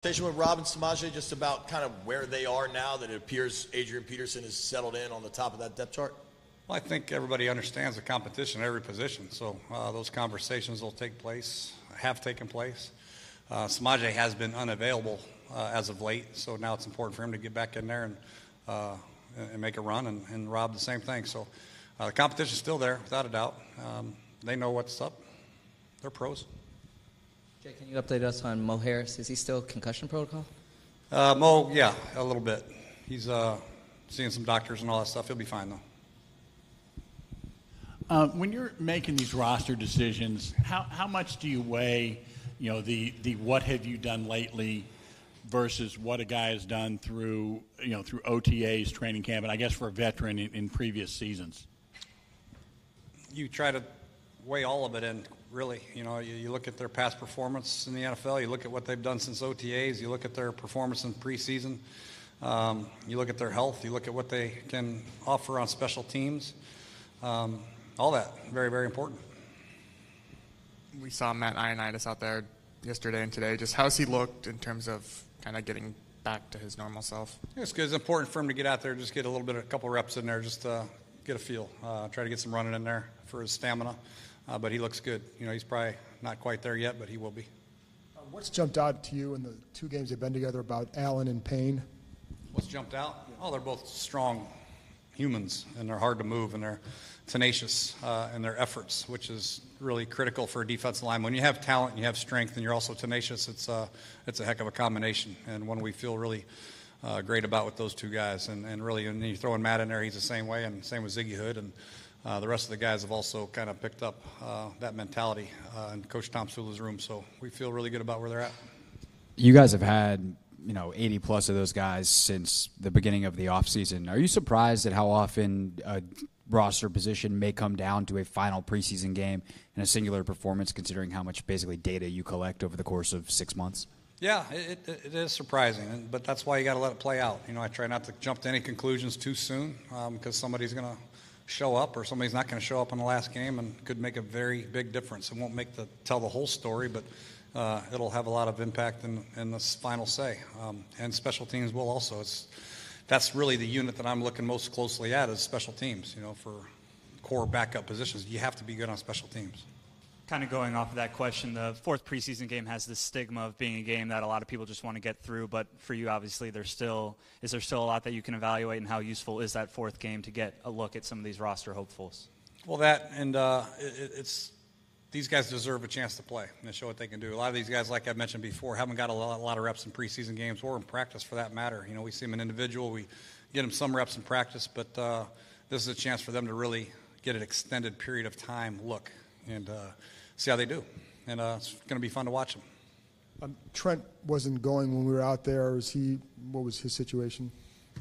Conversation with Rob and Samaje just about kind of where they are now that it appears Adrian Peterson has settled in on the top of that depth chart? Well, I think everybody understands the competition at every position, so those conversations will take place, have taken place. Samaje has been unavailable as of late, so now it's important for him to get back in there and make a run, and Rob the same thing. So the competition's still there, without a doubt. They know what's up. They're pros. Jay, can you update us on Mo Harris? Is he still concussion protocol? Mo, yeah, a little bit. He's seeing some doctors and all that stuff. He'll be fine, though. When you're making these roster decisions, how much do you weigh, the what have you done lately versus what a guy has done through OTAs, training camp, and I guess for a veteran in previous seasons? You try to weigh all of it in. Really, you look at their past performance in the NFL, you look at what they've done since OTAs, you look at their performance in preseason, you look at their health, you look at what they can offer on special teams, all that, very, very important. We saw Matt Ioannidis out there yesterday and today. Just how's he looked in terms of kind of getting back to his normal self? It's good. It's important for him to get out there, just get a couple reps in there, just get a feel, try to get some running in there for his stamina. But he looks good. He's probably not quite there yet, but he will be. What's jumped out to you in the two games they've been together about Allen and Payne? What's jumped out? Oh, they're both strong humans, and they're hard to move, and they're tenacious in their efforts, which is really critical for a defensive line. When you have talent and you have strength and you're also tenacious, it's a heck of a combination, and one we feel really great about with those two guys. And really, when you throw in Matt in there, he's the same way, and same with Ziggy Hood. And the rest of the guys have also kind of picked up that mentality in Coach Tom Sula's room, so we feel really good about where they're at. You guys have had 80 plus of those guys since the beginning of the offseason. Are you surprised at how often a roster position may come down to a final preseason game and a singular performance, considering how much basically data you collect over the course of 6 months? Yeah, it is surprising, but that's why you got to let it play out. I try not to jump to any conclusions too soon because somebody's going to show up or somebody's not going to show up in the last game and could make a very big difference. It won't tell the whole story, but it'll have a lot of impact in this final say. And special teams will also. That's really the unit that I'm looking most closely at is special teams. For core backup positions, you have to be good on special teams. Kind of going off of that question, the fourth preseason game has this stigma of being a game that a lot of people just want to get through, but for you, obviously, is there still a lot that you can evaluate, and how useful is that fourth game to get a look at some of these roster hopefuls? Well, that, and these guys deserve a chance to play and show what they can do. A lot of these guys, like I mentioned before, haven't got a lot of reps in preseason games or in practice for that matter. We see them in individual, we get them some reps in practice, but this is a chance for them to really get an extended period of time look and see how they do. And it's going to be fun to watch them. Trent wasn't going when we were out there. What was his situation?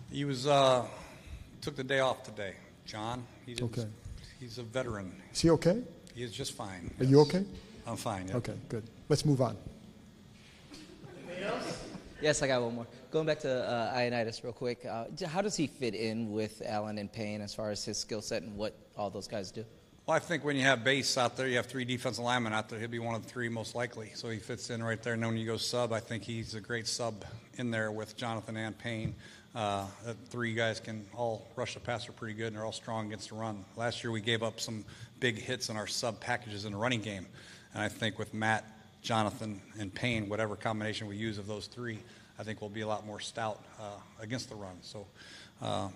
He was took the day off today. John, okay. He's a veteran. Is he okay? He is just fine. Are you okay? I'm fine, yeah. Okay, good. Let's move on. Yes, I got one more. Going back to Ioannidis real quick, how does he fit in with Allen and Payne as far as his skill set and what all those guys do? Well, I think when you have base out there, you have three defensive linemen out there, he'll be one of the three most likely. So he fits in right there. And then when you go sub, I think he's a great sub in there with Jonathan and Payne. Three guys can all rush the passer pretty good, and they're all strong against the run. Last year we gave up some big hits in our sub packages in the running game. And I think with Matt, Jonathan, and Payne, whatever combination we use of those three, I think we'll be a lot more stout against the run. So, I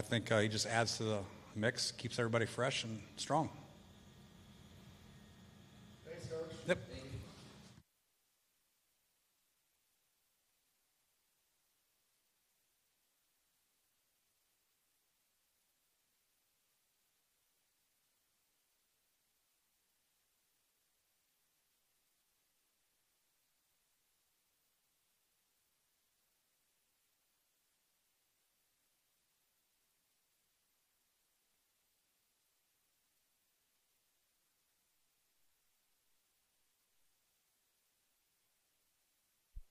think he just adds to the mix, keeps everybody fresh and strong. Thanks, Coach. Yep. Thank you.